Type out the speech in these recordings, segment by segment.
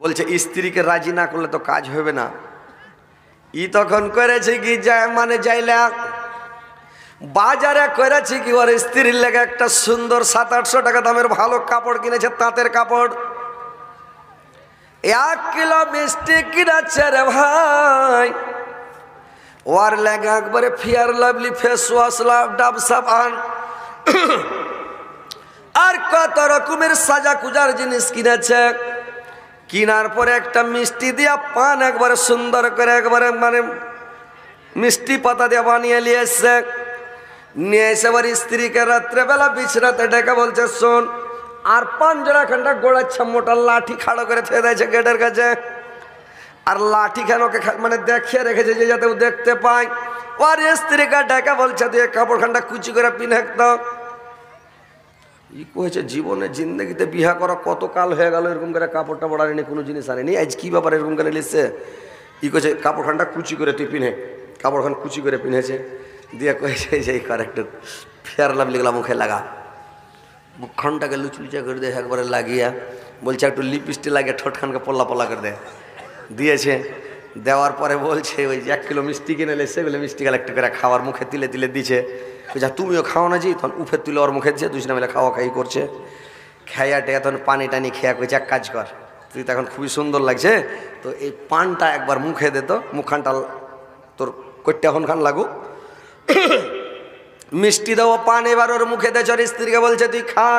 বলছে স্ত্রীকে রাজি না করলে তো কাজ হবে না। ই তখন করেছে কি যায় মানে যাইলা বাজারে করেছে কি ওর স্ত্রীর লেগে একটা সুন্দর 700-800 টাকা দামের ভালো কাপড় কিনেছে, তাঁতের কাপড়। 1 কিলো মিষ্টি কিনেছে রে ভাই, ওর লেগে একবারে ফেয়ার লাভলি ফেস ওয়াশ, ডাব সাবান আর কত রকমের সাজা কুজার জিনিস কিনেছে। কিনার পরে একটা মিষ্টি দিয়া পান একবারে সুন্দর করে একবারে মানে মিষ্টি পাতা দিয়ে বানিয়ে নিয়ে এসছে। নিয়ে এসে আবার স্ত্রীকে রাত্রেবেলা বিছরাতে ডেকে বলছে শোন, আর 5 জোড়া খানটা গোড়াচ্ছে মোটা লাঠি খাড়ো করে থুয়ে দিয়েছে গেটের কাছে। আর লাঠি খান ওকে মানে দেখিয়ে রেখেছে যে যাতে ও দেখতে পায়। ওর স্ত্রীকে ডেকে বলছে তুই কাপড় খানটা কুচি করে পিনে তো। ই কয়েছে জীবনে জিন্দগিতে বিহা করা কত কাল হয়ে গেল, এরকম করে কাপড়টা বড় আনেনি, কোনো জিনিস আনেনি, আজ কি ব্যাপার এরকম করে লিখছে। ই কয়েছে কাপড় খানটা কুচি করে তুই পিনে, কাপড় খান কুচি করে পিনেছে। দিয়ে কয়েছে যে কর একটু ফেয়ার লাভলি গেলা মুখে লাগা, মুখখানটাকে লুচলুচা করে দিয়ে একবারে লাগিয়া বলছে একটু লিপস্টিক লাগিয়ে ঠোঁটখানকে পল্লা পল্লা করে দেয়। দিয়েছে, দেওয়ার পরে বলছে ওই 1 কিলো মিষ্টি কিনে এলে সেগুলো মিষ্টি গেলে একটু করে খাওয়ার মুখে তিলে তিলে দিছে। যা তুমিও খাও না জি, তখন উফের তুলে ওর মুখে দিচ্ছে, 2 মিলে খাওয়া খাই করছে। খাইয়া টেয়া তখন পানি টানি খেয়া কইছে এক কাজ কর, তুই তো এখন খুবই সুন্দর লাগছে, তো এই পানটা একবার মুখে দে তো, মুখখানটা তোর কইটা এখন খান লাগু। মিষ্টি দেবো পান এবার ওর মুখে দে। ওর স্ত্রীকে বলছে তুই খা।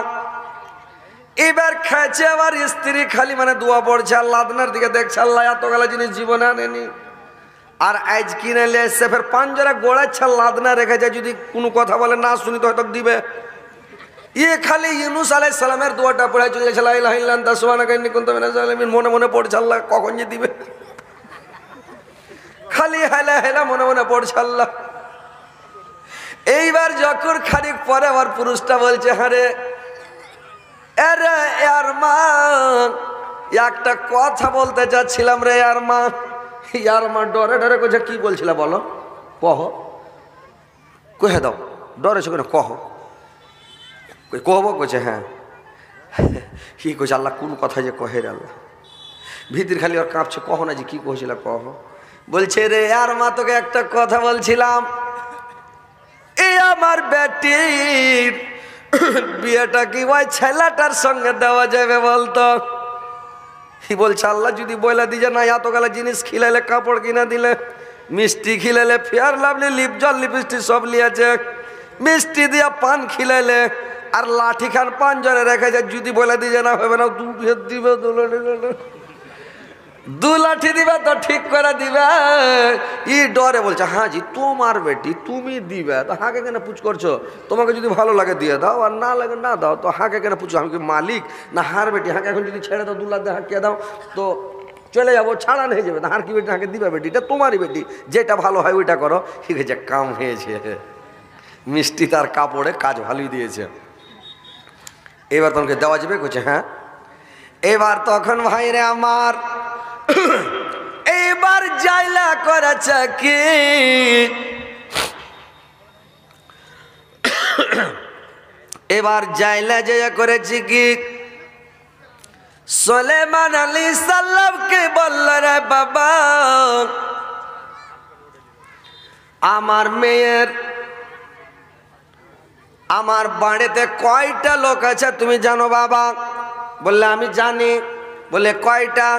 এবার খাইছে আবার স্ত্রী খালি মানে দোয়া পড়ছে, আল্লাহ আপনার দিকে দেখছে, আল্লাহ এত গেলা জিনিস জীবনে আনেনি। আর আজ কিনে নিয়ে এসছে ফের 5 জোড়া গোড়াচ্ছে, লাদনা রেখেছে, যদি কোনো কথা বলে না শুনি তো হয়তো দিবে। ইয়ে খালি ইউনুস আলাইহিস সালামের দোয়াটা পড়ে চলেছে, লা ইলাহা ইল্লা আনতা সুবহানাকা ইন্নী কুনতু মিনাজ জালিমিন। মনে মনে পড়ছে আল্লাহ কখন যে দিবে, খালি হেলা হেলা মনে মনে পড়ছে আল্লাহ। এইবার যখন খানিক পরে আমার পুরুষটা বলছে হারে আরে আর মা একটা কথা বলতে চাচ্ছিলাম রে আর মা। ইয়ার মা ডরে ডরে কোথায় কি বলছিল বলো, কহ কহে দাও, ডরেছে কেন কহ, কহবো কোছে হ্যাঁ কি কোছে আল্লাহ কোন কথা যে কহে রে আল্লাহ, ভিতর খালি ওর কাঁপছে, কহ না যে কি কহেছিল কহ। বলছে রে আর মা তোকে একটা কথা বলছিলাম, এই আমার বেটির বিয়েটা কি ওই ছেলেটার সঙ্গে দেওয়া যাবে বলতো। কি বলছে আল্লাহ যদি বলে দিয়ে না এত গেলা জিনিস খিলাইলে, কাপড় কিনা দিলে, মিষ্টি খিলাইলে, ফেয়ার লাভলি লিপ জল লিপস্টিক সব লিয়েছে, মিষ্টি দিয়া পান খিলাইলে, আর লাঠি খান 5 জনে রেখে যায়, যদি বলে দিয়ে না হবে না 2 ফের দিবে, 2 লাঠি দিবে তো ঠিক করে দিবে। ই ডরে বলছে হ্যাঁ জি তোমার বেটি তুমি দিবে, তো হাঁকে কেন পুছ করছো, তোমাকে যদি ভালো লাগে দিয়ে দাও, আর না লাগে না দাও, তো হাঁকে কেন পুছো, আমি কি মালিক না হার বেটি, হাঁকে এখন যদি ছেড়ে দাও 2 লাখ দিয়ে হাঁকিয়ে দাও তো চলে যাবো, ছাড়া হয়ে যাবে, হার কি বেটি হাঁকে দিবে, বেটিটা তোমারই বেটি, যেটা ভালো হয় ওইটা করো। ঠিক আছে কাম হয়েছে, মিষ্টি তার কাপড়ে কাজ ভালোই দিয়েছে। এবার তোমাকে দেওয়া যাবে, কইছে হ্যাঁ। এবার তখন ভাইরে আমার এবার জাইলা করেছে কি, এবার জাইলা যে করেছি কি, সুলাইমান আলাইহিস সালামকে বলল রে বাবা আমার মেয়ের আমার বাড়িতে কয়টা লোক আছে তুমি জানো বাবা? বললে আমি জানি। বলে কয়টা?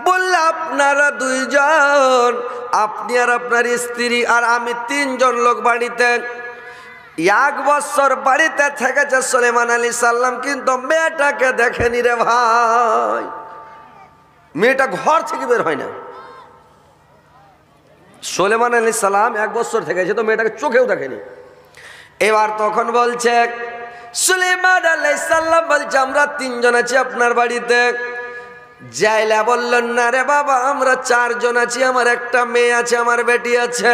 বললে আপনারা 2 জন, আপনি আর আপনার স্ত্রী, আর আমি 3 জন লোক বাড়িতে। 1 বছর বাড়িতে থেকেছে সুলাইমান আলাইহিস সালাম, কিন্তু মেয়েটাকে দেখেনি রে ভাই, মেয়েটা ঘর থেকে বের হয় না। সুলাইমান আলাইহিস সালাম 1 বছর থেকেছে, তো মেয়েটাকে চোখেও দেখেনি। এবার তখন বলছে সুলাইমান আলাইহিস সালাম বলছে আমরা 3 জন আছি আপনার বাড়িতে। জাইলা বললেন না রে বাবা আমরা 4 জন আছি, আমার একটা মেয়ে আছে, আমার বেটি আছে।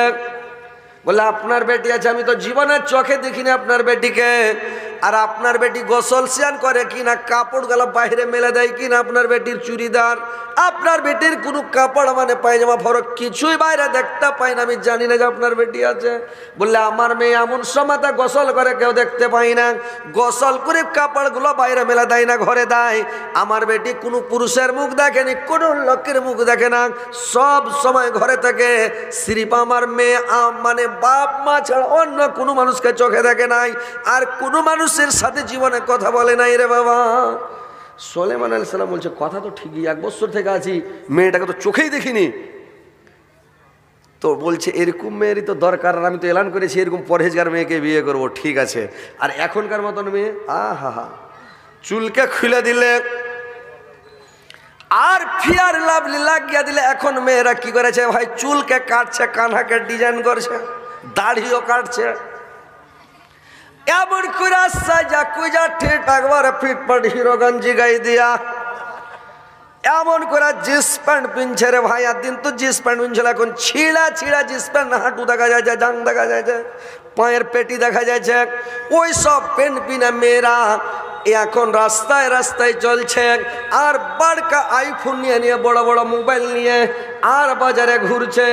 বলে আপনার বেটি আছে? আমি তো জীবনের চোখে দেখিনি আপনার বেটিকে। আর আপনার বেটি গোসল স্নান করে কিনা, কাপড় গুলো বাইরে মেলে দেয় কিনা, আপনার বেটির চুড়িদার, আপনার বেটির কোনো কাপড় মানে পায়জামা ফরক কিছুই বাইরে দেখতে পাই না, আমি জানি না যে আপনার বেটি আছে। বললে আমার মেয়ে এমন সময় গোসল করে কেউ দেখতে পাই না, গোসল করে কাপড়গুলো বাইরে মেলে দেয় না, ঘরে দেয়। আমার বেটি কোনো পুরুষের মুখ দেখেনি, কোনো লোকের মুখ দেখে না, সব সময় ঘরে থেকে। সিরিপ আমার মেয়ে মানে বাপ মা ছাড়া অন্য কোনো মানুষকে চোখে দেখে নাই, আর কোনো মানুষের সাথে জীবনে কথা বলে নাই রে বাবা। সুলাইমান আলাইহিস সালাম বলছে কথা তো ঠিকই, 1 বছর থেকে আছি, মেয়েটাকে তো চোখেই দেখিনি। তো বলছে এরকম মেয়েরই তো দরকার, আর আমি তো এলান করেছি এরকম পরহেজগার মেয়েকে বিয়ে করব। ঠিক আছে, আর এখনকার মতন মেয়ে আহা চুলকে খুলে দিলে আর ফিয়ার লাভলি লাগিয়ে দিলে। এখন মেয়েরা কি করেছে ভাই, চুলকে কাটছে, কানহাকে ডিজাইন করছে, দাড়িও কাটছে, এমন করে সাজা কুজা ঠিক একবারে ফিটফাট হিরো গঞ্জি গাই দিয়া এমন করে জিন্স প্যান্ট পিনছে রে ভাই। আর দিন তো জিন্স প্যান্ট পিনছিল, এখন ছিঁড়া ছিঁড়া জিন্স প্যান্ট, হাঁটু দেখা যাচ্ছে, জাং দেখা যাচ্ছে, পায়ের পেটি দেখা যাচ্ছে, ওই সব প্যান্ট পিনা মেয়েরা এখন রাস্তায় রাস্তায় চলছে। আর বড়কা আইফোন নিয়ে নিয়ে, বড় বড় মোবাইল নিয়ে আর বাজারে ঘুরছে,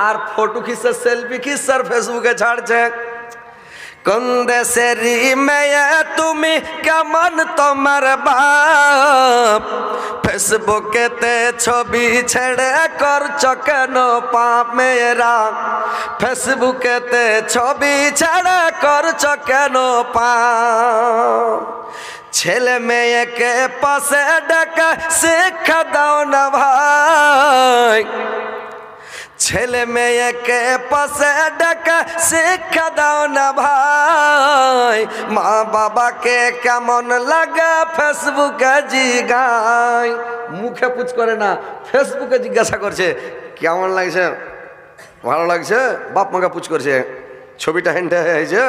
আর ফটো খিচে, সেলফি খিচে আর ফেসবুকে ছাড়ছে। কোন দেশেরি মেয়ে তুমি, কেমন তোমার বাপ, ফেসবুকেতে ছবি ছেড়ে করছ কেন পাপ মেয়েরা, ফেসবুকেতে ছবি ছেড়ে করছ কেন পাপ। ছেলে মেয়েকে পাশে ডেকে শিক্ষা দাও না ভাই, ছেলে মেয়েকে পাশে ডেকে শিক্ষা দাও না ভাই। মা বাবাকে কেমন লাগে ফেসবুকে জিগাই, মুখে পুছ করে না, ফেসবুকে জিজ্ঞাসা করছে কেমন লাগছে, ভালো লাগছে, বাপ মাকে পুছ করছে, ছবিটা হ্যান্ডে হয়েছে,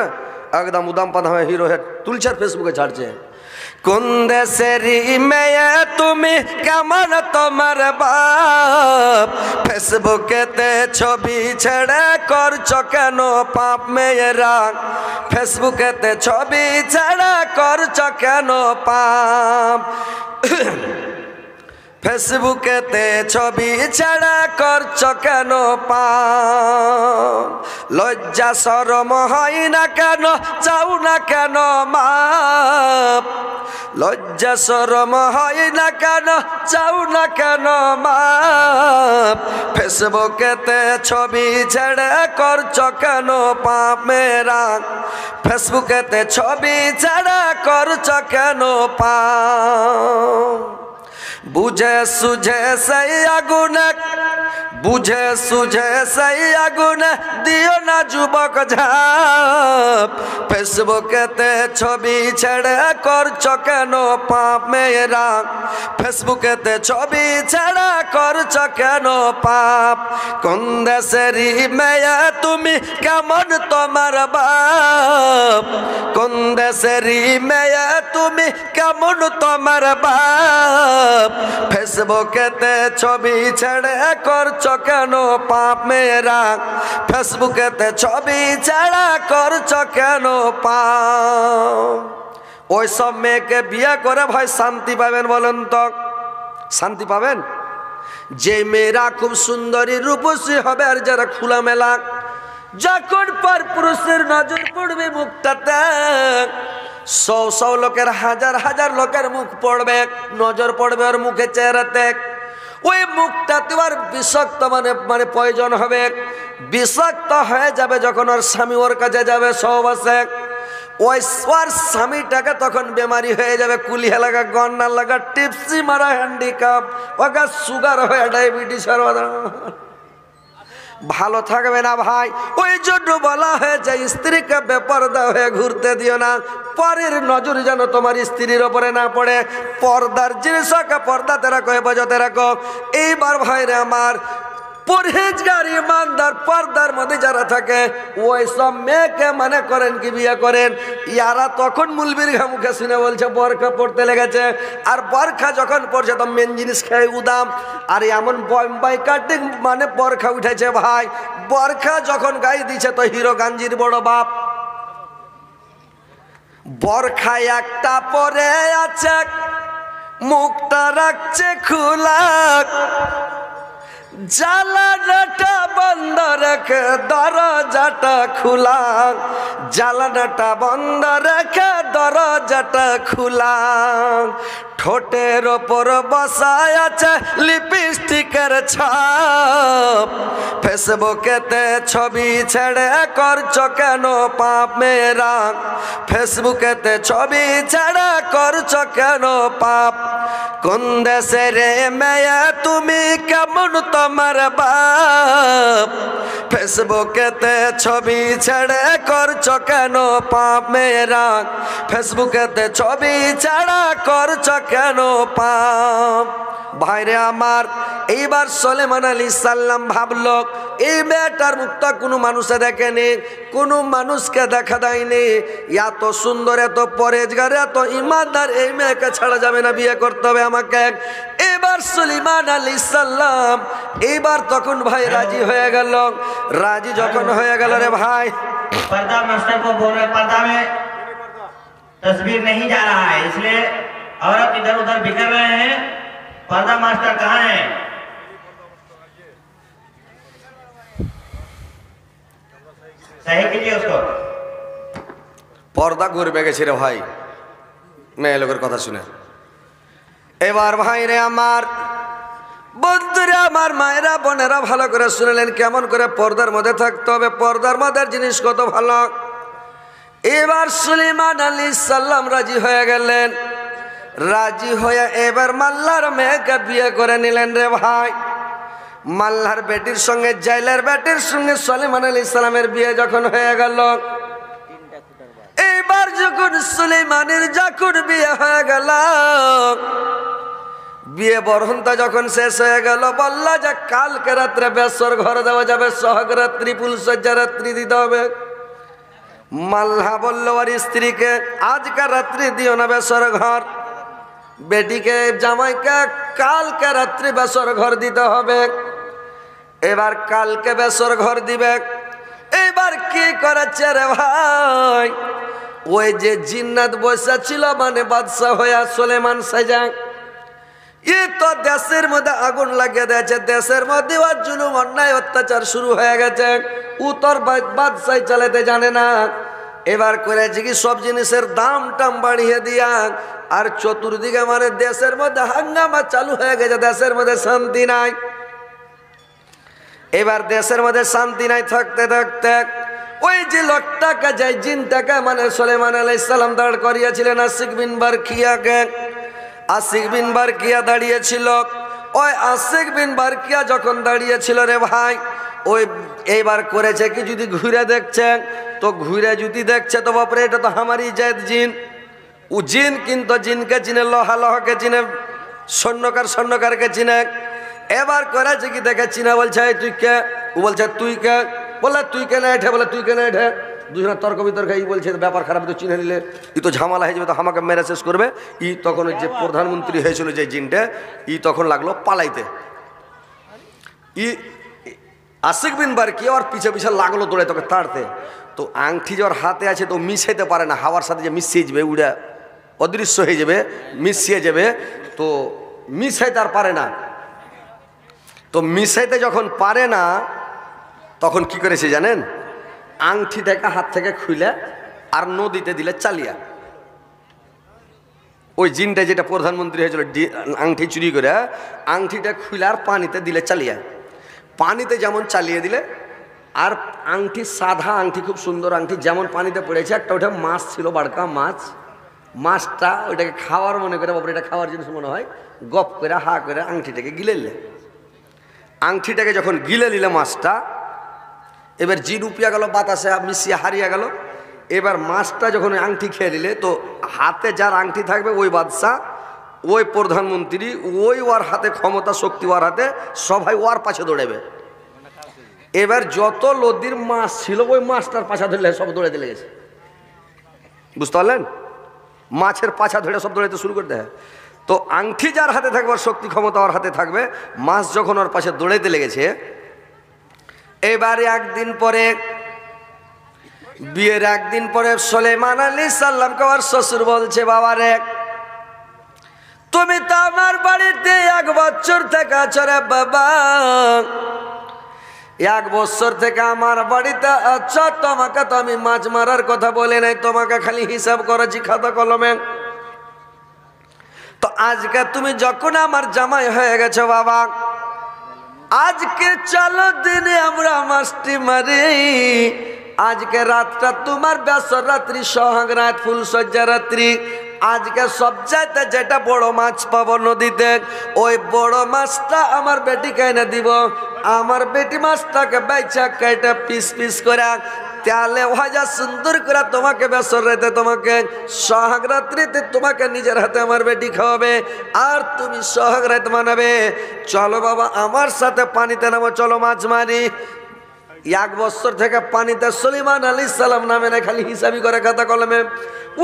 একদম উদাম পাদা হয়ে হিরো হেড তুলছে আর ফেসবুকে ছাড়ছে। কোন দেশেরি মেয়ে তুমি, কেমন তোমার বাপ, ফেসবুকেতে ছবি ছেড়ে করছ কেন পাপ মেয়েরা, ফেসবুকেতে ছবি ছেড়ে করছ কেন পাপ। ফেসবুকেতে ছবি ছেড়ে করছ কেন পাপ। লজ্জা শরম হয় না কেন, চাও না কেন মাপ, লজ্জা শরম হয় না কেন, চাও না কেন মাপ। ফেসবুকেতে ছবি ছেড়ে করছ কেন পাপ মেয়েরা, ফেসবুকেতে ছবি ছেড়ে করছ কেন পাপ। বুঝে সুঝে সেই আগুনে, বুঝে সুঝে সেই আগুনে দিও না যুবক ঝাঁপ, ফেসবুকেতে ছবি ছেড়ে করছ কেন পাপ মেয়েরা, ফেসবুকেতে ছবি ছেড়ে করছ কেন পাপ। কোন দেশেরি মেয়ে তুমি, কেমন তোমার বাপ, কোন দেশেরি মেয়ে তুমি, কেমন তোমার বাপ, ফেসবুকেতে ছবি ছেড়ে করছ কেন পাপ মেয়েরা, ফেসবুকেতে ছবি ছেড়ে করছ কেন পাপ। ওই সব মেয়েকে বিয়ে করে ভাই শান্তি পাবেন বলেন তো, শান্তি পাবেন? যে মেয়েরা খুব সুন্দরী রূপসী হবে, আর যারা খোলামেলা, যখন পর পুরুষের নজর পড়বে মুখটাতে, 100 লোকের, হাজার হাজার লোকের মুখ পড়বে, নজর পড়বে ওর মুখে, চেহারাতে, ওই মুখটাতে আর বিষাক্ত মানে প্রয়োজন হবে, বিষাক্ত হয়ে যাবে যখন ওর স্বামী ওর কাছে যাবে সহবাসে, ওই ওর স্বামীটাকে তখন বেমারি হয়ে যাবে, কুলিয়া লাগা, গন্না লাগা, টিপসি মারা, হ্যান্ডিক্যাপ, ওকে সুগার হয়ে ডায়াবেটিস, ভালো থাকবে না ভাই। ওই জন্য বলা হয়েছে স্ত্রীকে বেপরদা হয়ে ঘুরতে দিও না, পরের নজর যেন তোমার স্ত্রীর ওপরে না পড়ে, পর্দার জিনিসকে পর্দাতে রাখো, হেফাজতে রাখো। এইবার ভাইরে আমার, পরহেজগার ইমানদার পর্দার মধ্যে যারা থাকে, ওই সব মেয়েকে মনে করেন কি বিয়ে করেন, ইয়ারা তখন মুলবির মুখে শুনে বলছে বরখা পড়তে লেগেছে, আর বরখা যখন পড়ছে তো মেন জিনিস খেয়ে উদাম, আর এমন বম্বাই কাটিং মানে বরখা উঠেছে ভাই, বরখা যখন গায়ে দিচ্ছে তো হিরো গাঞ্জির বড় বাপ, বরখায় একটা পরে আছে, মুখটা রাখছে খোলা, জানালাটা বন্ধ রেখে দরজাটা খোলা, জানালাটা বন্ধ রেখে দরজাটা খোলা। ঠোঁটের ওপর বসায় আছে লিপস্টিকের ছাপ, ফেসবুকেতে ছবি ছেড়ে করছো কেন পাপ মেয়েরা, ফেসবুকেতে ছবি ছেড়ে করছো কেন পাপ। কোন দেশের মেয়ে তুমি, কেমন তোমার বাপ, ফেসবুকেতে ছবি ছেড়ে করছো কেন পাপ মেয়েরা, ফেসবুকেতে ছবি ছেড়ে করছো কেন পাপ। ভাইরে আমার, এইবার সুলাইমান আলাইহিস সালাম ভাবলো এই মেয়েটার মুখটা কোনো মানুষে দেখেনি, কোনো মানুষকে দেখা দেয়নি, এত সুন্দর, এত পরেজগার, এত ইমানদার, এই মেয়েকে ছাড়া যাবে না, বিয়ে করতে হবে আমাকে। এবার সুলাইমান আলাইহিস সালাম এইবার তখন ভাই রাজি হয়ে গেল। রাজি যখন হয়ে গেল রে ভাই, पर्दा मास्टर को बोल रहे पर्दा में तस्वीर नहीं जा रहा है, इसलिए औरत इधर उधर बिखर रहे हैं। पर्दा मास्टर कहाँ है? सही कीजिए उसको। পর্দা ঘুরবে গেছে রে ভাই মেয়ে লোকের কথা শুনে। এবার ভাই রে আমার, বন্ধুরা আমার, মায়েরা বোনেরা ভালো করে শুনলেন কেমন করে পর্দার মধ্যে থাকতে হবে, পর্দার মধ্যে জিনিস কত ভালো। এবার সুলাইমান আলাইহিস সালাম রাজি হয়ে গেলেন। রাজি হয়ে এবার মাল্লার মেয়েকে বিয়ে করে নিলেন রে ভাই। মাল্লার বেটির সঙ্গে, জাইলের বেটির সঙ্গে সুলাইমান আলাইহিস সালামের বিয়ে যখন হয়ে গেল, এইবার যখন সুলাইমানের যখন বিয়ে হয়ে গেল, বিয়ে বরহনটা যখন শেষ হয়ে গেল, বলল যে কালকে রাত্রে বেশর ঘর দেওয়া যাবে, সোহাগ রাত্রি, ফুলসজ্জা রাত্রি দিতে হবে। মাল্লা বলল আর স্ত্রীকে, আজকাল রাত্রি দিও না বেশর ঘর, বেটিকে জামাইকে কালকে রাত্রি বেশর ঘর দিতে হবে। এবার কালকে বেশর ঘর দিবে। এবার কি করেছে রে ভাই, ওই যে জিন্নাত বসা ছিল মানে বাদশাহ হইয়া সুলাইমান সাজা, এ তো দেশের মধ্যে আগুন লাগিয়ে দিয়েছে, দেশের মধ্যে জুলুম অন্যায় অত্যাচার শুরু হয়ে গেছে, উত্তর বাদশাহ চালাতে জানে না। এবার করেছে কি সব জিনিসের দাম টাম বাড়িয়ে দিয়া, আর চতুর্দিকে মানে দেশের মধ্যে হাঙ্গামা চালু হয়ে গেছে, দেশের মধ্যে শান্তি নাই। এবার দেশের মধ্যে শান্তি নাই থাকতে থাকতে ওই যে লোকটাকে, যে জিনটাকে মানে সুলাইমান আলাইহিস সালাম দাঁড় করিয়েছিলেন, আশিক বিন বারকিয়াকে, আশিক বিন বারকিয়া দাঁড়িয়েছিল। ওই আশিক বিন বারকিয়া যখন দাঁড়িয়েছিল রে ভাই, ওই এইবার করেছে কি, যদি ঘুরে দেখছে তো ঘুরে যদি দেখছে তো বাপরে এটা তো আমারই জাত জিন। ও জিন কিন্তু জিনকে চিনে, লোহা লোহাকে চিনে, স্বর্ণকার স্বর্ণকারকে চিনে। এবার করেছে কি দেখে চিনা, বলছে তুই কে, ও বলছে তুই কে, বলে তুই কেন এঠে, বলে তুই কেন এঠে, দুজনের তর্ক বিতর্ক। ই বলছে ব্যাপার খারাপ, তো চিনে নিলে ই তো ঝামেলা হয়ে যাবে, তো আমাকে মেরে শেষ করবে। ই তখন যে প্রধানমন্ত্রী হয়েছিল যে জিনটা, ই তখন লাগলো পালাইতে। ই আশিক বিন বারকিয়া ওর পিছে পিছে লাগলো দৌড়ে তোকে তাড়তে। তো আংটি যে ওর হাতে আছে তো মিশাইতে পারে না, হাওয়ার সাথে যে মিশিয়ে যাবে, উড়া অদৃশ্য হয়ে যাবে, মিশিয়ে যাবে, তো মিশাইতে আর পারে না। তো মিশাইতে যখন পারে না তখন কি করেছে জানেন, আংটিটাকে হাত থেকে খুলে আর নদীতে দিলে চালিয়া। ওই জিনটা যেটা প্রধানমন্ত্রী হয়েছিল আংটি চুরি করে, আংটিটা খুলে আর পানিতে দিলে চালিয়া। পানিতে যেমন চালিয়ে দিলে, আর আংটি সাদা আংটি, খুব সুন্দর আংটি, যেমন পানিতে পড়েছে, একটা ওটা মাছ ছিল, বাড়কা মাছ, মাছটা ওইটাকে খাওয়ার মনে করে, বাপরে এটা খাওয়ার জিনিস মনে হয়, গপ করে হা করে আংটিটাকে গিলে নিলে। আংটিটাকে যখন গিলে নিলে মাছটা, এবার জিন উপিয়া গেল, বাতাসে মিশিয়ে হারিয়ে গেল। এবার মাছটা যখন আংটি খেয়ে নিলে, তো হাতে যার আংটি থাকবে ওই বাদশাহ, ওই প্রধানমন্ত্রী, ওই ওর হাতে ক্ষমতা শক্তি, ওর হাতে, সবাই ওর পাশে দৌড়াবে। এবার যত নদীর মাছ ছিল ওই মাছটার পাছা ধরলে সব দৌড়াতে লেগেছে, বুঝতে পারলেন? মাছের পাছা ধরে সব দৌড়াতে শুরু করতে হয়। তো আংটি যার হাতে থাকবে, ওর শক্তি ক্ষমতা ওর হাতে থাকবে, মাছ যখন ওর পাশে দৌড়াইতে লেগেছে। এবারে একদিন পরে বিয়ের একদিন পরে সুলাইমান আলাইহিস সালামকে ওর শ্বশুর বলছে, বাবা রে তুমি তো আমার বাড়িতে 1 বছর থেকে আছো রে বাবা, 1 বছর থেকে আমার বাড়িতে আছো, তোমাকে তো আমি মাছ মারার কথা বলে নাই, তোমাকে খালি হিসাব করেছি খাতা কলমে। তো আজকে তুমি যখন আমার জামাই হয়ে গেছো বাবা, আজকে চলো দিনে আমরা মাছটি মারি, আজকে রাতটা তোমার বেসর রাত্রি, সোহাগ রাত, ফুলসজ্জা রাত্রি। আজকে সবচাইতে যেটা বড় মাছ পাবো নদীতে, ওই বড় মাছটা আমার বেটিকে এনে দিব। আমার বেটি মাছটাকে বেচা কেটে পিস পিস করে তেলে ভাজা সুন্দর করে তোমাকে বেসর রাতে, তোমাকে সোহাগ রাত্রিতে তোমাকে নিজের হাতে আমার বেটি খাওয়াবে, আর তুমি সোহাগ রাত মানাবে। চলো বাবা আমার সাথে পানিতে নামো, চলো মাছ মারি। 1 বছর থেকে পানিতে সুলাইমান আলাইহিস সালাম নামে না, খালি হিসাবই করে খাতা কলমে।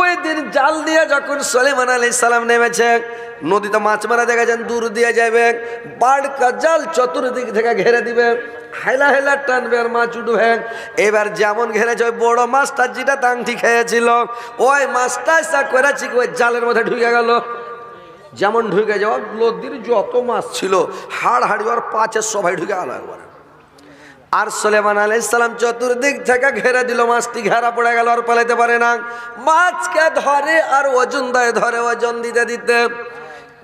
ওই দিন জাল দিয়ে যখন সুলাইমান আলাইহিস সালাম নেমেছে নদীতে মাছ মারা, দেখেছেন দূর দিয়ে যাবে, বাড়কা জাল চতুর্দিক থেকে ঘেরে দিবে, হেলা হেলা টানবে আর মাছ উঠবে। এবার যেমন ঘেরেছে ওই বড় মাছটা যেটা আংটি খেয়েছিল, ওই মাছটা এসা করেছি ওই জালের মধ্যে ঢুকে গেল। যেমন ঢুকে যাওয়া নদীর যত মাছ ছিল হাড় হাড়ি আর পাঁচের সবাই ঢুকে গেল একবার। আর সুলাইমান আলাইহিস সালাম চতুর্দিক থেকে ঘেরে দিল, মাছটি ঘেরা পড়ে গেল, আর পালাইতে পারে না। মাছকে ধরে আর ওজন দেয়, ধরে ওজন দিতে দিতে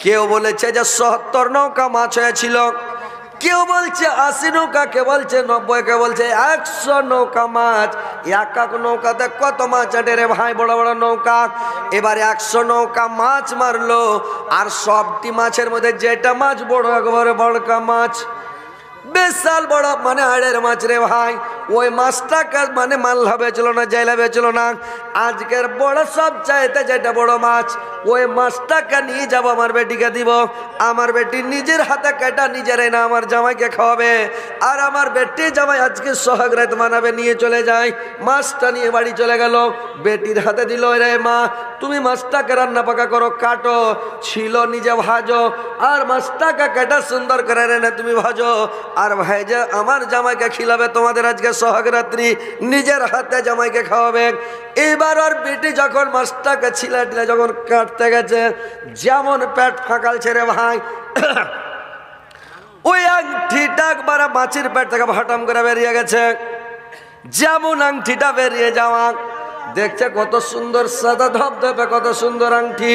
কেউ বলেছে যে ৭০ নৌকা মাছ হয়েছিল, কেউ বলছে ৮০ নৌকা, কেউ বলছে ৯০, কেউ বলছে ১০০ নৌকা মাছ। এক এক নৌকাতে কত মাছ আটে রে ভাই, বড় বড় নৌকা। এবার ১০০ নৌকা মাছ মারলো, আর সবটি মাছের মধ্যে যেটা মাছ বড়, একবারে বড়কা মাছ, বিশাল বড়, মানে আড়ের মাছ রে ভাই। ওই মাছটাকে মানে মাল্লা বেচলো না, জাইলা বেচলো না। আজকের বড় সব চাইতে যেটা বড় মাছ, ওই মাছটাকে নিয়ে যাবো, আমার বেটিকে দিব। আমার বেটি নিজের হাতে কেটা নিজের না আমার জামাইকে খাওয়াবে, আর আমার বেটি জামাই আজকে সোহাগ রাত মানাবে। নিয়ে চলে যায়, মাছটা নিয়ে বাড়ি চলে গেল, বেটির হাতে দিল, রে মা তুমি মাছটাকে রান্না পাকা করো, কাটো, ছিল নিজে ভাজো, আর মাছটাকে কেটা সুন্দর করে রে না তুমি ভাজো, আর ভাইজা আমার জামাইকে খিলাবে। তোমাদের আজকে সোহাগ রাত্রি, নিজের হাতে জামাইকে খাওয়াবে। এবার ওর বেটি যখন মাছটাকে ছিলা টিলা যখন কাটতে গেছে, যেমন পেট ফাঁকাল ছেড়ে ভাই, ওই আংটিটা একবার মাছের পেট থেকে ভাটাম করে বেরিয়ে গেছে। যেমন আংটিটা বেরিয়ে যাওয়া, দেখছে কত সুন্দর সাদা ধপধপে, কত সুন্দর আংটি।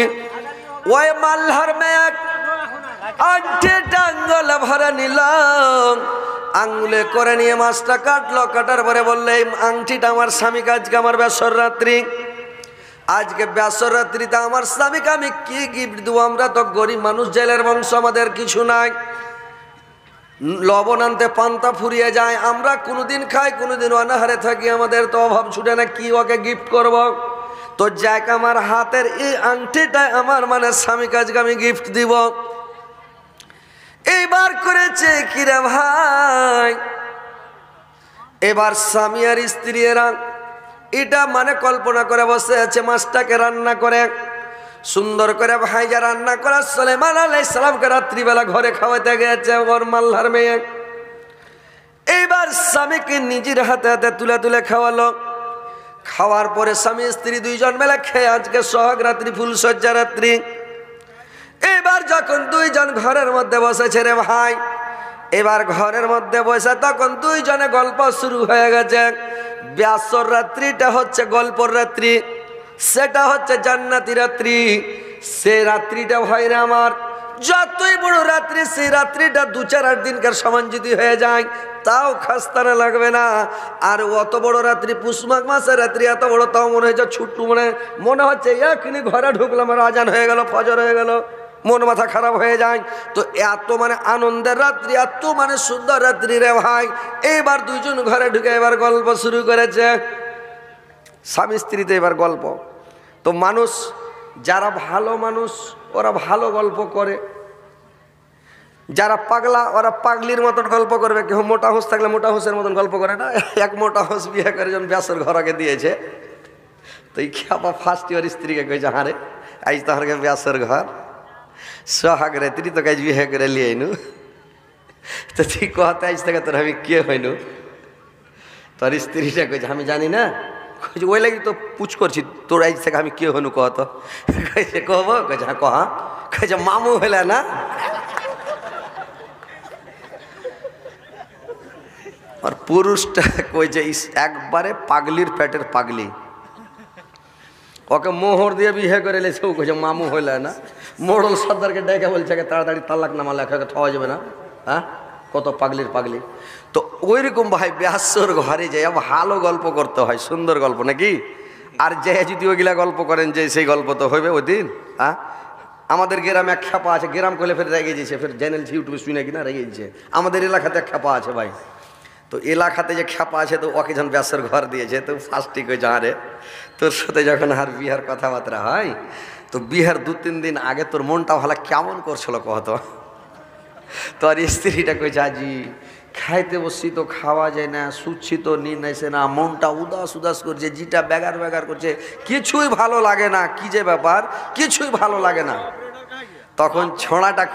ওই মাল্লার মেয়ে আংটিটা আঙ্গুলে ভরে নিল, আঙ্গুলে করে নিয়ে মাছটা কাটলো। কাটার পরে বললে, এই আংটিটা আমার স্বামীকে আজকে আমার বেসর রাত্রি, আজকে বেসর রাত্রিতে আমার স্বামীকে আমি কি গিফট দেবো? আমরা তো গরিব মানুষ, জেলের বংশ, আমাদের কিছু নাই, লবণ আনতে পান্তা ফুরিয়ে যায়, আমরা কোনোদিন খাই কোনোদিন অনাহারে থাকি, আমাদের তো অভাব ছুটে না, কি ওকে গিফট করব? তো যাক আমার হাতের এই আংটিটাই আমার মানে স্বামীকে আজকে আমি গিফট দিব। এইবার করেছে কিরে ভাই, এবার স্বামী আর স্ত্রী এরা এটা মানে কল্পনা করে বসে আছে, মাছটাকে রান্না করে সুন্দর করে ভাইজা রান্না করা সুলাইমান আলাইহিস সালামকে রাত্রিবেলা ঘরে খাওয়াতে গেছে ওর মাল্লার মেয়ে। এইবার স্বামীকে নিজের হাতে হাতে তুলে তুলে খাওয়ালো। খাওয়ার পরে স্বামী স্ত্রী দুইজন মেলা খেয়ে আজকে সোহাগ রাত্রি, ফুলসজ্জা রাত্রি। এবার যখন দুইজন ঘরের মধ্যে বসেছে রে ভাই, এবার ঘরের মধ্যে বসে তখন দুইজনে গল্প শুরু হয়ে গেছে। বেসর রাত্রিটা হচ্ছে গল্পর রাত্রি, সেটা হচ্ছে জান্নাতি রাত্রি। সে রাত্রিটা ভাইরা আমার যতই বড় রাত্রি, সেই রাত্রিটা 2-4-8 দিনকার সমান যদি হয়ে যায় তাও খাস্তানা লাগবে না। আর অত বড় রাত্রি, পুষ মাঘ মাসের রাত্রি এত বড়, তাও মনে হচ্ছে ছোট্ট, মনে হচ্ছে এখনই ঘরে ঢুকলাম আর আজান হয়ে গেল, ফজর হয়ে গেল, মন মাথা খারাপ হয়ে যায়। তো এত মানে আনন্দের রাত্রি, এত মানে সুন্দর রাত্রি রে ভাই। এইবার দুইজন ঘরে ঢুকে এবার গল্প শুরু করেছে, স্বামী স্ত্রীতে এবার গল্প। তো মানুষ যারা ভালো মানুষ ওরা ভালো গল্প করে, যারা পাগলা ওরা পাগলির মতন গল্প করবে। কেউ মোটা হুঁস থাকলে মোটা হুঁসের মতন গল্প করে না। এক মোটা হুঁস বিয়ে করে যখন ব্যাসের ঘর আগে দিয়েছে, তো এই খেপা ফার্স্ট ইয়ার স্ত্রীকে কইছে, হারে আজ তাহার ব্যাসের ঘর, সোহাগ রাত্রি তো কাজ বিয়ে করে লিয়ে আইনু, তো তুই कहते আজ থেকে তোর আমি কে হইনু? তোর স্ত্রীটা কইছে, আমি জানি না, ওই লাগি তো পুছ করছি তোর আজ থেকে আমি কে হনু কহ তো কইছে কহব কইছে হ্যাঁ কহা কইছে মামু হলে না। আর পুরুষটা কইছে একবারে পাগলির পেটের পাগলি, ওকে মোহর দিয়ে বিয়ে করে লেছে, ও কইছে মামু হইলে না। মোড়ল সর্দারকে ডেকে বলছে তাড়াতাড়ি তালাক নামা লেখাকে খাওয়া যাবে না, হ্যাঁ কত পাগলির পাগলি। তো ওইরকম ভাই ব্যাসর ঘরে যাই ভালো গল্প করতে হয়, সুন্দর গল্প নাকি। আর যে যদি ওইগুলা গল্প করেন যে সেই গল্প তো হইবে ওই দিন। হ্যাঁ আমাদের গ্রামে এক খেপা আছে, গ্রাম করলে ফের রেগে যাচ্ছে, ফের চ্যানেল ইউটিউবে শুনে কিনা রেগে যাচ্ছে। আমাদের এলাকাতে এক খেপা আছে ভাই, তো এলাকাতে যে খেপা আছে তো ওকে যখন ব্যাসের ঘর দিয়েছে তো ফার্স্টই কই যা রে তোর সাথে যখন আর বিহার কথাবার্তা হয় তো বিহার 2-3 দিন আগে তোর মনটা ভালো কেমন করছিল কহতো। তো আর স্ত্রীটা কইছে আজি খাইতে বসছি তো খাওয়া যায় না, শুচ্ছি তো নিন আসে না, মনটা উদাস উদাস করছে, জিটা ব্যাগার ব্যাগার করছে, কিছুই ভালো লাগে না, কি যে ব্যাপার কিছুই ভালো লাগে না। তখন ছোঁড়াটা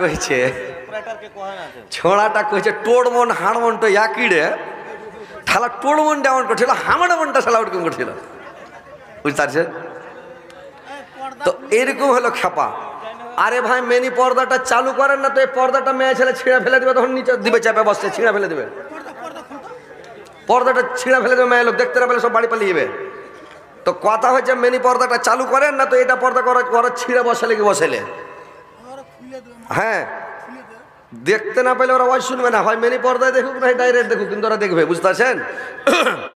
কইছে টোড় মন হাড় মনটা একই রে ঠালা, টোড় মনটা এমন করছিল, হামাড়া মনটা শালা ওরকম করছিল, বুঝতে পারছেন। তো এরকম হলো খেপা। আরে ভাই মেনি পর্দাটা চালু করেন না তো এই পর্দাটা মেয়ে ছেলে ছিঁড়ে ফেলে দেবে, তখন নিচে দিবে চাপে বসছে ছিঁড়ে ফেলে দেবে, পর্দাটা ছিঁড়ে ফেলে দেবে, মেয়ে লোক দেখতে না পেলে সব বাড়ি পালিয়ে যাবে। তো কথা হচ্ছে মেনি পর্দাটা চালু করেন না তো এটা পর্দা করা ছিঁড়ে বসালে কি বসালে, হ্যাঁ দেখতে না পেলে ওরা ওই শুনবে না, হয় মেনি পর্দায় দেখুক না ডাইরেক্ট দেখুক, কিন্তু ওরা দেখবে, বুঝতে পারছেন।